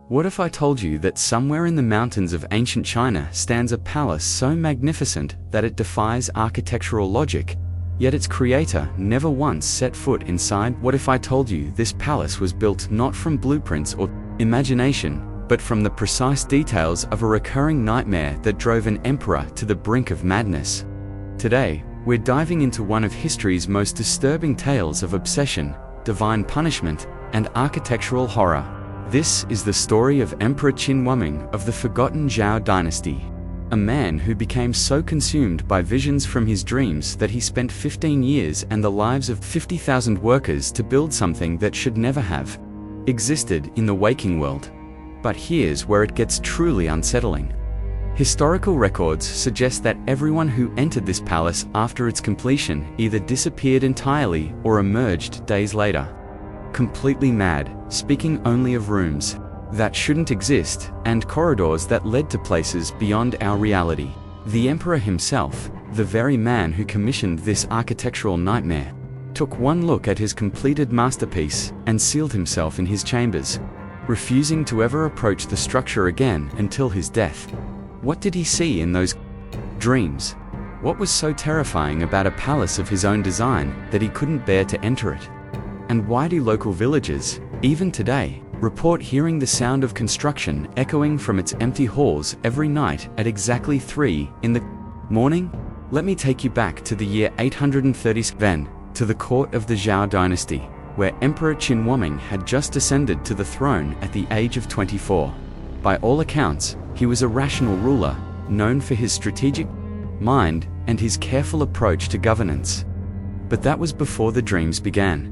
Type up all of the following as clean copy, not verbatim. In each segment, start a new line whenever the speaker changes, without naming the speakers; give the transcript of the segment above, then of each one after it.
What if I told you that somewhere in the mountains of ancient China stands a palace so magnificent that it defies architectural logic, yet its creator never once set foot inside? What if I told you this palace was built not from blueprints or imagination, but from the precise details of a recurring nightmare that drove an emperor to the brink of madness? Today, we're diving into one of history's most disturbing tales of obsession, divine punishment, and architectural horror. This is the story of Emperor Qin Huaming of the forgotten Zhou dynasty, a man who became so consumed by visions from his dreams that he spent 15 years and the lives of 50,000 workers to build something that should never have existed in the waking world. But here's where it gets truly unsettling. Historical records suggest that everyone who entered this palace after its completion either disappeared entirely or emerged days later, completely mad, speaking only of rooms that shouldn't exist and corridors that led to places beyond our reality. The emperor himself, the very man who commissioned this architectural nightmare, took one look at his completed masterpiece and sealed himself in his chambers, refusing to ever approach the structure again until his death. What did he see in those dreams? What was so terrifying about a palace of his own design that he couldn't bear to enter it? And why do local villagers, even today, report hearing the sound of construction echoing from its empty halls every night at exactly 3 in the morning? Let me take you back to the year 837, to the court of the Zhou dynasty, where Emperor Qin Huaming had just ascended to the throne at the age of 24. By all accounts, he was a rational ruler, known for his strategic mind and his careful approach to governance. But that was before the dreams began.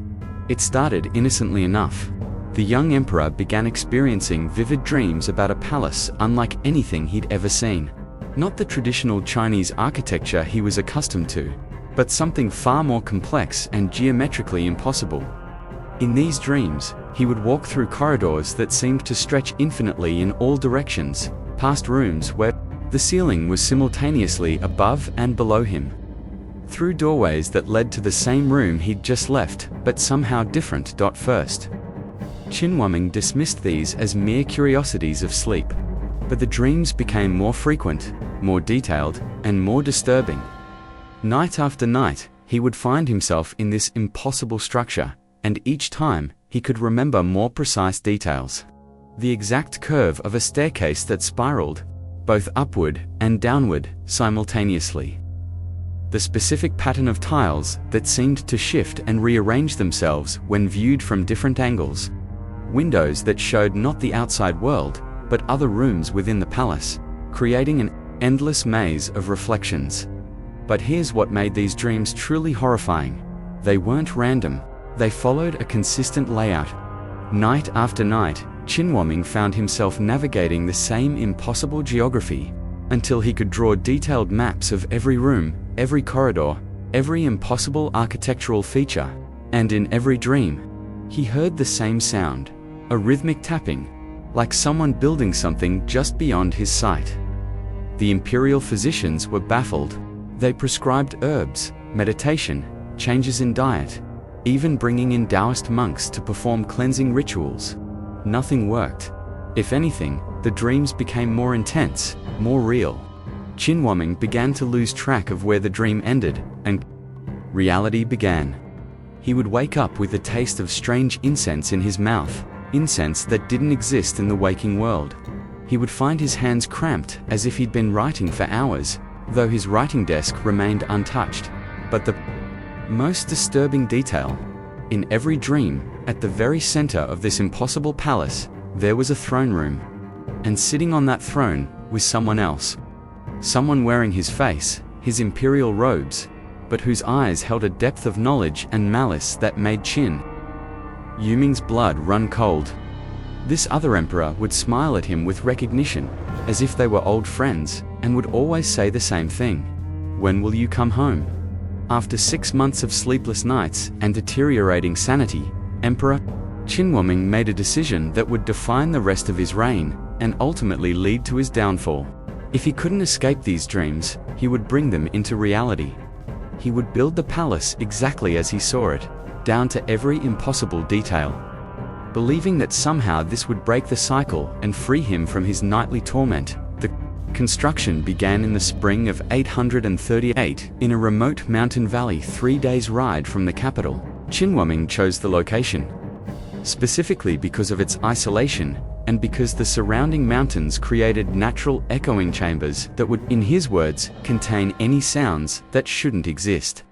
It started innocently enough. The young emperor began experiencing vivid dreams about a palace unlike anything he'd ever seen. Not the traditional Chinese architecture he was accustomed to, but something far more complex and geometrically impossible. In these dreams, he would walk through corridors that seemed to stretch infinitely in all directions, past rooms where the ceiling was simultaneously above and below him, through doorways that led to the same room he'd just left, but somehow different. First, Qin Huaming dismissed these as mere curiosities of sleep. But the dreams became more frequent, more detailed, and more disturbing. Night after night, he would find himself in this impossible structure, and each time, he could remember more precise details. The exact curve of a staircase that spiraled, both upward and downward, simultaneously. The specific pattern of tiles that seemed to shift and rearrange themselves when viewed from different angles. Windows that showed not the outside world, but other rooms within the palace, creating an endless maze of reflections. But here's what made these dreams truly horrifying. They weren't random. They followed a consistent layout. Night after night, Qin Huaming found himself navigating the same impossible geography, until he could draw detailed maps of every room, every corridor, every impossible architectural feature. And in every dream, he heard the same sound, a rhythmic tapping, like someone building something just beyond his sight. The imperial physicians were baffled. They prescribed herbs, meditation, changes in diet, even bringing in Taoist monks to perform cleansing rituals. Nothing worked. If anything, the dreams became more intense, more real. Qin Huaming began to lose track of where the dream ended, and reality began. He would wake up with the taste of strange incense in his mouth, incense that didn't exist in the waking world. He would find his hands cramped as if he'd been writing for hours, though his writing desk remained untouched. But the most disturbing detail, in every dream, at the very center of this impossible palace, there was a throne room. And sitting on that throne was someone else. Someone wearing his face, his imperial robes, but whose eyes held a depth of knowledge and malice that made Qin Huaming's blood run cold. This other emperor would smile at him with recognition, as if they were old friends, and would always say the same thing. "When will you come home?" After 6 months of sleepless nights and deteriorating sanity, Emperor Qin Huaming made a decision that would define the rest of his reign, and ultimately lead to his downfall. If he couldn't escape these dreams, he would bring them into reality. He would build the palace exactly as he saw it, down to every impossible detail. Believing that somehow this would break the cycle and free him from his nightly torment, the construction began in the spring of 838 in a remote mountain valley 3 days' ride from the capital. Qinhuaming chose the location specifically because of its isolation and because the surrounding mountains created natural echoing chambers that would, in his words, contain any sounds that shouldn't exist.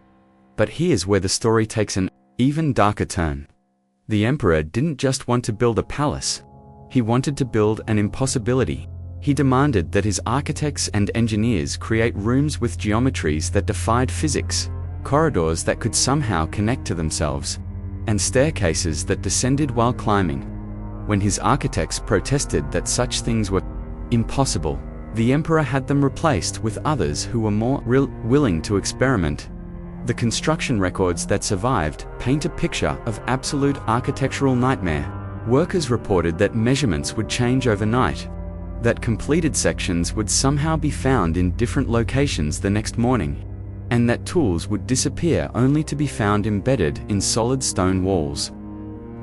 But here's where the story takes an even darker turn. The emperor didn't just want to build a palace. He wanted to build an impossibility. He demanded that his architects and engineers create rooms with geometries that defied physics, corridors that could somehow connect to themselves, and staircases that descended while climbing. When his architects protested that such things were impossible, the emperor had them replaced with others who were more willing to experiment. The construction records that survived paint a picture of absolute architectural nightmare. Workers reported that measurements would change overnight, that completed sections would somehow be found in different locations the next morning, and that tools would disappear only to be found embedded in solid stone walls.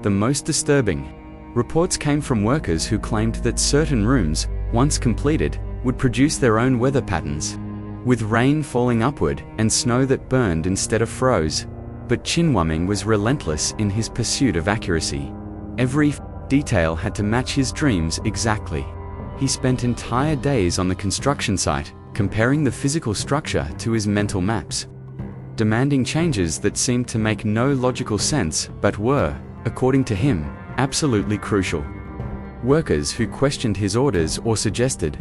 The most disturbing reports came from workers who claimed that certain rooms, once completed, would produce their own weather patterns, with rain falling upward and snow that burned instead of froze. But Qinhuaming was relentless in his pursuit of accuracy. Every detail had to match his dreams exactly. He spent entire days on the construction site, comparing the physical structure to his mental maps, demanding changes that seemed to make no logical sense but were, according to him, absolutely crucial. Workers who questioned his orders or suggested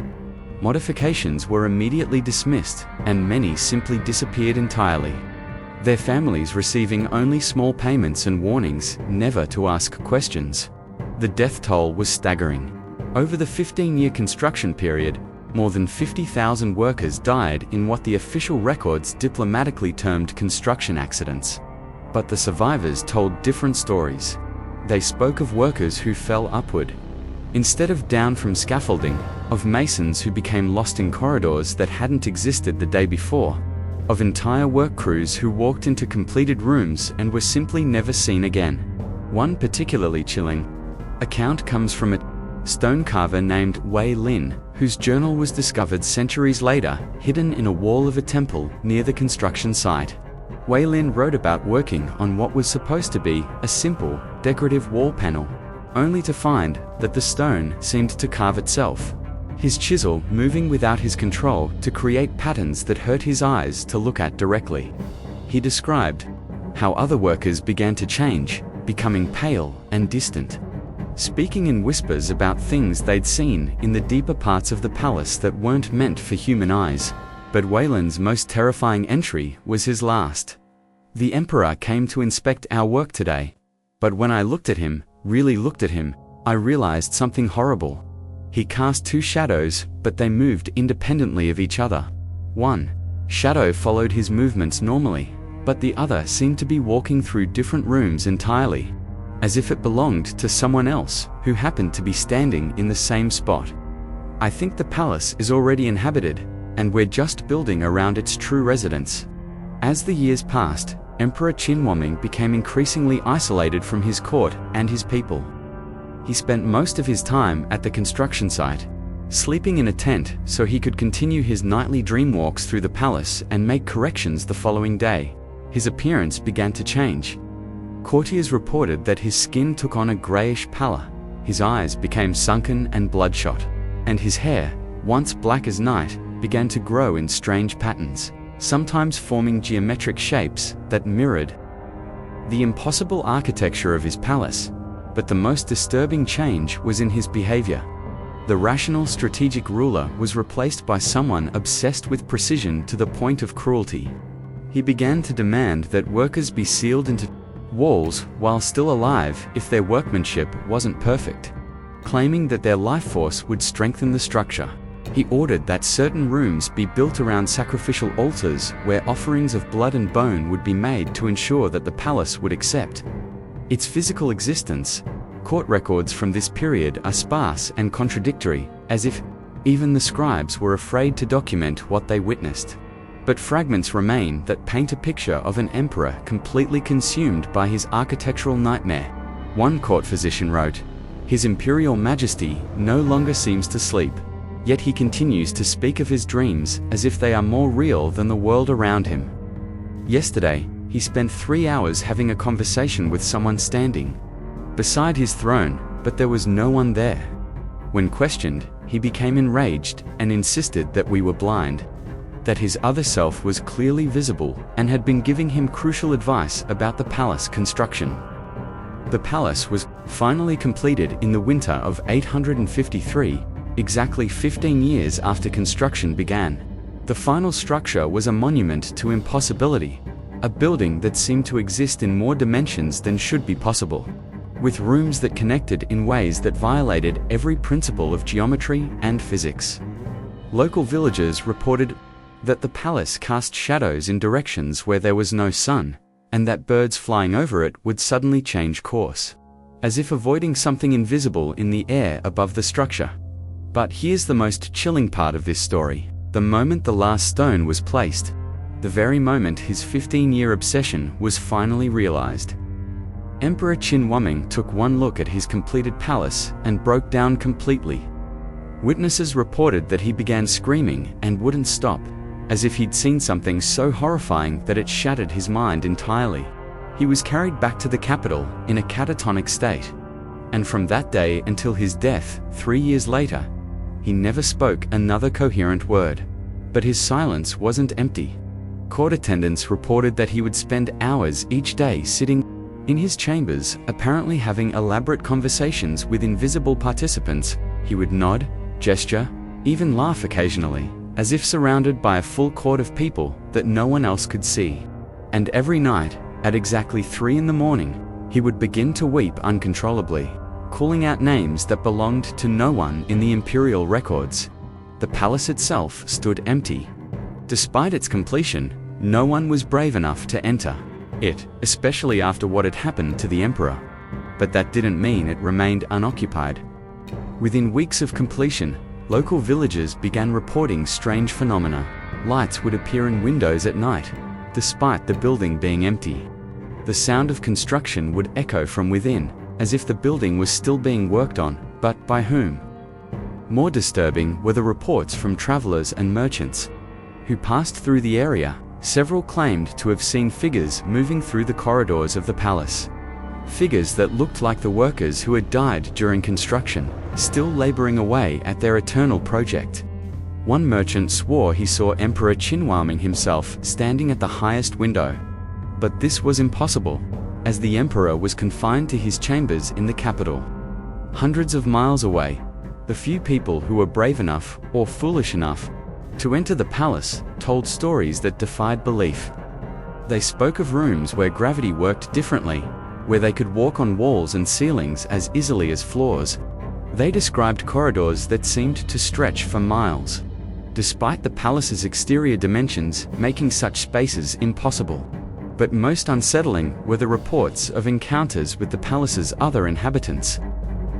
modifications were immediately dismissed, and many simply disappeared entirely, their families receiving only small payments and warnings never to ask questions. The death toll was staggering. Over the 15-year construction period, more than 50,000 workers died in what the official records diplomatically termed construction accidents. But the survivors told different stories. They spoke of workers who fell upward instead of down from scaffolding, of masons who became lost in corridors that hadn't existed the day before, of entire work crews who walked into completed rooms and were simply never seen again. One particularly chilling account comes from a stone carver named Wei Lin, whose journal was discovered centuries later, hidden in a wall of a temple near the construction site. Wei Lin wrote about working on what was supposed to be a simple, decorative wall panel, only to find that the stone seemed to carve itself, his chisel moving without his control to create patterns that hurt his eyes to look at directly. He described how other workers began to change, becoming pale and distant, speaking in whispers about things they'd seen in the deeper parts of the palace that weren't meant for human eyes. But Wei Lin's most terrifying entry was his last. The emperor came to inspect our work today. But when I looked at him, really looked at him, I realized something horrible. He cast two shadows, but they moved independently of each other. One shadow followed his movements normally, but the other seemed to be walking through different rooms entirely, as if it belonged to someone else who happened to be standing in the same spot. I think the palace is already inhabited, and we're just building around its true residents. As the years passed, Emperor Qinhuaming became increasingly isolated from his court and his people. He spent most of his time at the construction site, sleeping in a tent so he could continue his nightly dream walks through the palace and make corrections the following day. His appearance began to change. Courtiers reported that his skin took on a grayish pallor, his eyes became sunken and bloodshot, and his hair, once black as night, began to grow in strange patterns, sometimes forming geometric shapes that mirrored the impossible architecture of his palace. But the most disturbing change was in his behavior. The rational strategic ruler was replaced by someone obsessed with precision to the point of cruelty. He began to demand that workers be sealed into walls while still alive if their workmanship wasn't perfect, claiming that their life force would strengthen the structure. He ordered that certain rooms be built around sacrificial altars where offerings of blood and bone would be made to ensure that the palace would accept its physical existence. Court records from this period are sparse and contradictory, as if even the scribes were afraid to document what they witnessed. But fragments remain that paint a picture of an emperor completely consumed by his architectural nightmare. One court physician wrote, "His Imperial Majesty no longer seems to sleep, yet he continues to speak of his dreams as if they are more real than the world around him." Yesterday, he spent 3 hours having a conversation with someone standing beside his throne, but there was no one there. When questioned, he became enraged and insisted that we were blind, that his other self was clearly visible and had been giving him crucial advice about the palace construction. The palace was finally completed in the winter of 853, exactly 15 years after construction began. The final structure was a monument to impossibility, a building that seemed to exist in more dimensions than should be possible, with rooms that connected in ways that violated every principle of geometry and physics. Local villagers reported that the palace cast shadows in directions where there was no sun, and that birds flying over it would suddenly change course, as if avoiding something invisible in the air above the structure. But here's the most chilling part of this story. The moment the last stone was placed, the very moment his 15-year obsession was finally realized, Emperor Qin Huaming took one look at his completed palace and broke down completely. Witnesses reported that he began screaming and wouldn't stop, as if he'd seen something so horrifying that it shattered his mind entirely. He was carried back to the capital in a catatonic state, and from that day until his death 3 years later, he never spoke another coherent word. But his silence wasn't empty. Court attendants reported that he would spend hours each day sitting in his chambers, apparently having elaborate conversations with invisible participants. He would nod, gesture, even laugh occasionally, as if surrounded by a full court of people that no one else could see. And every night, at exactly 3 in the morning, he would begin to weep uncontrollably, calling out names that belonged to no one in the imperial records. The palace itself stood empty. Despite its completion, no one was brave enough to enter it, especially after what had happened to the emperor. But that didn't mean it remained unoccupied. Within weeks of completion, local villagers began reporting strange phenomena. Lights would appear in windows at night, despite the building being empty. The sound of construction would echo from within, as if the building was still being worked on, but by whom? More disturbing were the reports from travelers and merchants who passed through the area. Several claimed to have seen figures moving through the corridors of the palace. Figures that looked like the workers who had died during construction, still laboring away at their eternal project. One merchant swore he saw Emperor Qin Huaming himself standing at the highest window. But this was impossible, as the emperor was confined to his chambers in the capital. Hundreds of miles away, the few people who were brave enough or foolish enough to enter the palace told stories that defied belief. They spoke of rooms where gravity worked differently, where they could walk on walls and ceilings as easily as floors. They described corridors that seemed to stretch for miles, despite the palace's exterior dimensions making such spaces impossible. But most unsettling were the reports of encounters with the palace's other inhabitants.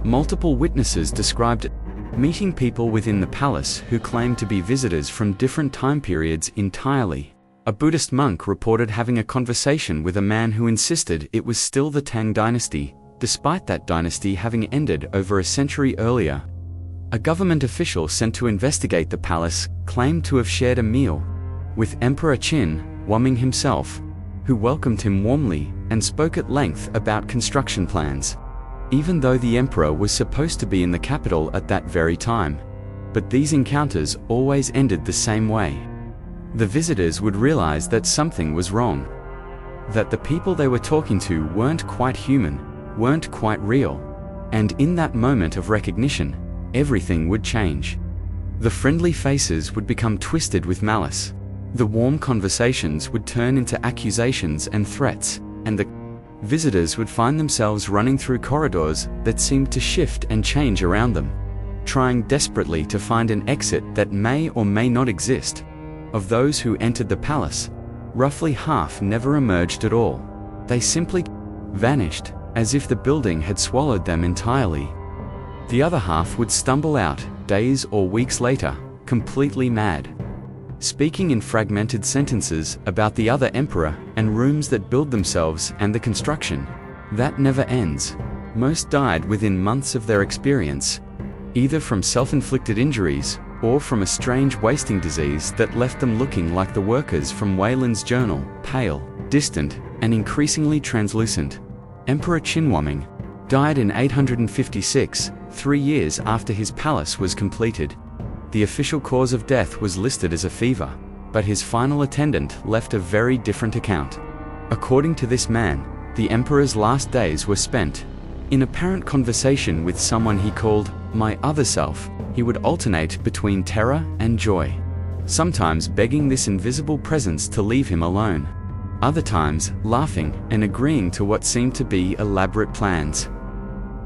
Multiple witnesses described meeting people within the palace who claimed to be visitors from different time periods entirely. A Buddhist monk reported having a conversation with a man who insisted it was still the Tang dynasty, despite that dynasty having ended over a century earlier. A government official sent to investigate the palace claimed to have shared a meal with Emperor Qin Huaming himself, who welcomed him warmly and spoke at length about construction plans, even though the emperor was supposed to be in the capital at that very time. But these encounters always ended the same way. The visitors would realize that something was wrong, that the people they were talking to weren't quite human, weren't quite real, and in that moment of recognition, everything would change. The friendly faces would become twisted with malice. The warm conversations would turn into accusations and threats, and the visitors would find themselves running through corridors that seemed to shift and change around them, trying desperately to find an exit that may or may not exist. Of those who entered the palace, roughly half never emerged at all. They simply vanished, as if the building had swallowed them entirely. The other half would stumble out, days or weeks later, completely mad, speaking in fragmented sentences about the other emperor and rooms that build themselves and the construction that never ends. Most died within months of their experience, either from self-inflicted injuries or from a strange wasting disease that left them looking like the workers from Weyland's journal, pale, distant, and increasingly translucent. Emperor Qinhuaming died in 856, 3 years after his palace was completed. The official cause of death was listed as a fever, but his final attendant left a very different account. According to this man, the emperor's last days were spent in apparent conversation with someone he called my other self. He would alternate between terror and joy, sometimes begging this invisible presence to leave him alone, other times laughing and agreeing to what seemed to be elaborate plans.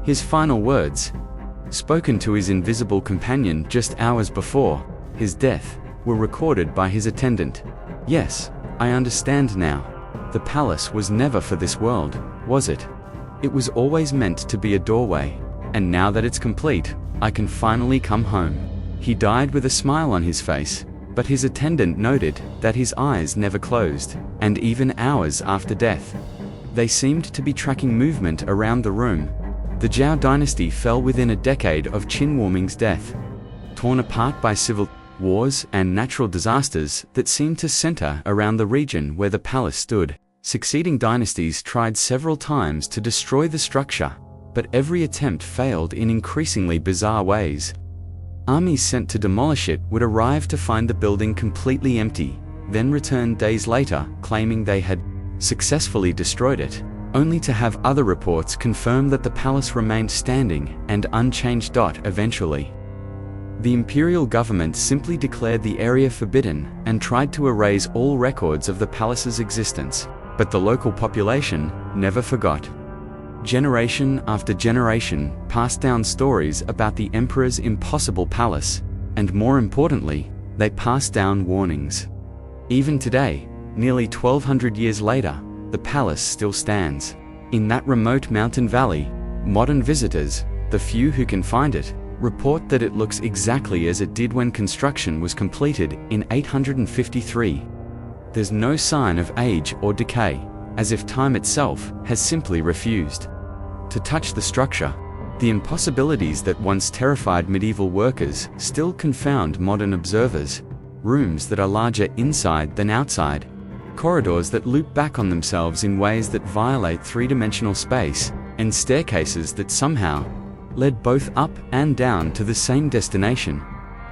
His final words, spoken to his invisible companion just hours before his death, were recorded by his attendant. "Yes, I understand now. The palace was never for this world, was it? It was always meant to be a doorway, and now that it's complete, I can finally come home." He died with a smile on his face, but his attendant noted that his eyes never closed, and even hours after death, they seemed to be tracking movement around the room. The Zhao dynasty fell within a decade of Qinhuaming's death, torn apart by civil wars and natural disasters that seemed to center around the region where the palace stood. Succeeding dynasties tried several times to destroy the structure, but every attempt failed in increasingly bizarre ways. Armies sent to demolish it would arrive to find the building completely empty, then return days later claiming they had successfully destroyed it, only to have other reports confirm that the palace remained standing and unchanged. Eventually, the imperial government simply declared the area forbidden and tried to erase all records of the palace's existence, but the local population never forgot. Generation after generation passed down stories about the emperor's impossible palace, and more importantly, they passed down warnings. Even today, nearly 1200 years later, the palace still stands. In that remote mountain valley, modern visitors, the few who can find it, report that it looks exactly as it did when construction was completed in 853. There's no sign of age or decay, as if time itself has simply refused to touch the structure. The impossibilities that once terrified medieval workers still confound modern observers. Rooms that are larger inside than outside, corridors that loop back on themselves in ways that violate three-dimensional space, and staircases that somehow led both up and down to the same destination.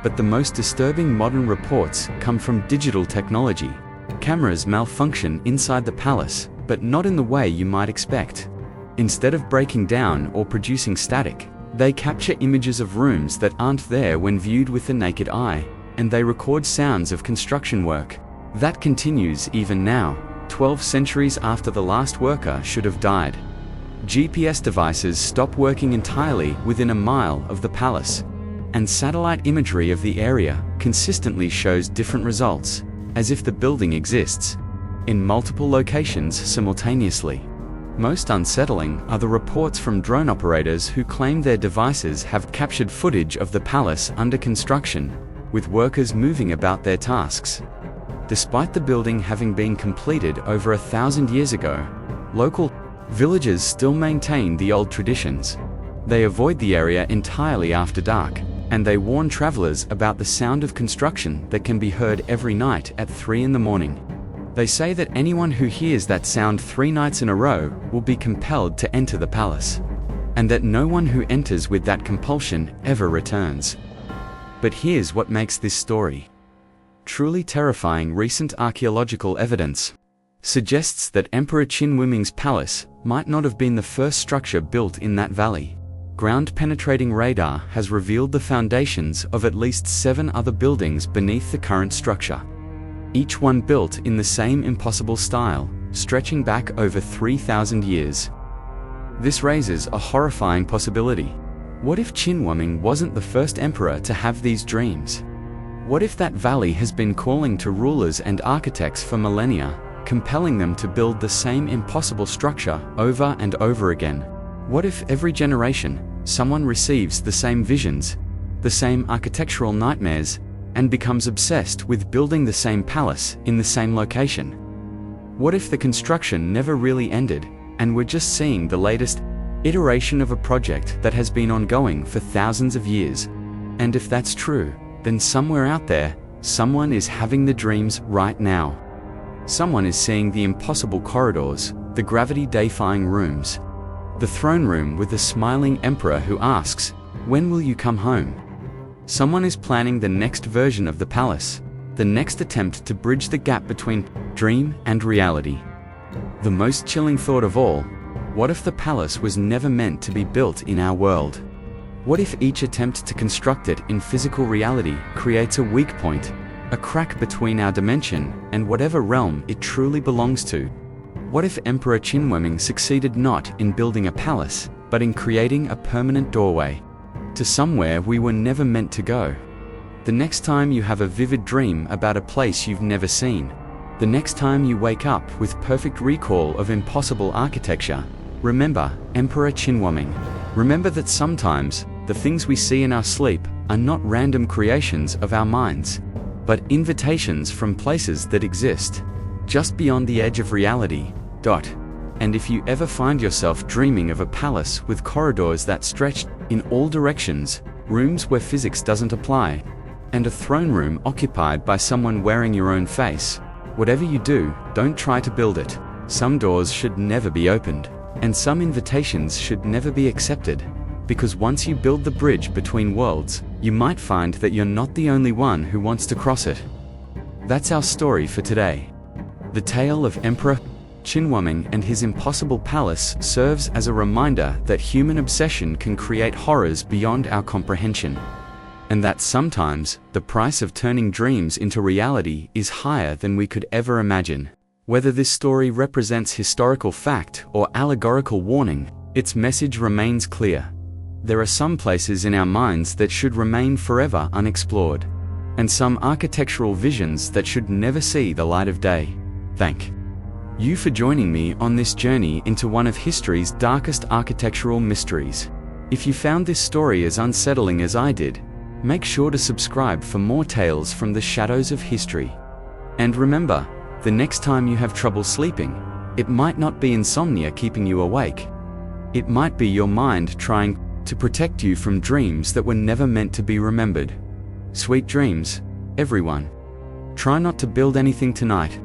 But the most disturbing modern reports come from digital technology. Cameras malfunction inside the palace, but not in the way you might expect. Instead of breaking down or producing static, they capture images of rooms that aren't there when viewed with the naked eye, and they record sounds of construction work. That continues even now, 12 centuries after the last worker should have died. GPS devices stop working entirely within a mile of the palace, and satellite imagery of the area consistently shows different results, as if the building exists in multiple locations simultaneously. Most unsettling are the reports from drone operators who claim their devices have captured footage of the palace under construction, with workers moving about their tasks. Despite the building having been completed over 1,000 years ago, local villagers still maintain the old traditions. They avoid the area entirely after dark, and they warn travelers about the sound of construction that can be heard every night at 3 in the morning. They say that anyone who hears that sound 3 nights in a row will be compelled to enter the palace, and that no one who enters with that compulsion ever returns. But here's what makes this story truly terrifying. Recent archaeological evidence suggests that Emperor Qinhuaming's palace might not have been the first structure built in that valley. Ground-penetrating radar has revealed the foundations of at least 7 other buildings beneath the current structure, each one built in the same impossible style, stretching back over 3,000 years. This raises a horrifying possibility. What if Qinhuaming wasn't the first emperor to have these dreams? What if that valley has been calling to rulers and architects for millennia, compelling them to build the same impossible structure over and over again? What if every generation, someone receives the same visions, the same architectural nightmares, and becomes obsessed with building the same palace in the same location? What if the construction never really ended, and we're just seeing the latest iteration of a project that has been ongoing for thousands of years. And if that's true, then somewhere out there, someone is having the dreams right now. Someone is seeing the impossible corridors, the gravity-defying rooms, the throne room with the smiling emperor who asks, "When will you come home?" Someone is planning the next version of the palace, the next attempt to bridge the gap between dream and reality. The most chilling thought of all, what if the palace was never meant to be built in our world? What if each attempt to construct it in physical reality creates a weak point, a crack between our dimension and whatever realm it truly belongs to? What if Emperor Qinhuaming succeeded not in building a palace, but in creating a permanent doorway to somewhere we were never meant to go? The next time you have a vivid dream about a place you've never seen, the next time you wake up with perfect recall of impossible architecture, remember Emperor Qinhuaming. Remember that sometimes the things we see in our sleep are not random creations of our minds, but invitations from places that exist just beyond the edge of reality. And if you ever find yourself dreaming of a palace with corridors that stretch in all directions, rooms where physics doesn't apply, and a throne room occupied by someone wearing your own face, whatever you do, don't try to build it. Some doors should never be opened, and some invitations should never be accepted, because once you build the bridge between worlds, you might find that you're not the only one who wants to cross it. That's our story for today. The tale of Emperor Qinhuaming and his impossible palace serves as a reminder that human obsession can create horrors beyond our comprehension, and that sometimes the price of turning dreams into reality is higher than we could ever imagine. Whether this story represents historical fact or allegorical warning, its message remains clear. There are some places in our minds that should remain forever unexplored, and some architectural visions that should never see the light of day. Thank you for joining me on this journey into one of history's darkest architectural mysteries. If you found this story as unsettling as I did, make sure to subscribe for more tales from the shadows of history. And remember, the next time you have trouble sleeping, it might not be insomnia keeping you awake. It might be your mind trying to protect you from dreams that were never meant to be remembered. Sweet dreams, everyone. Try not to build anything tonight.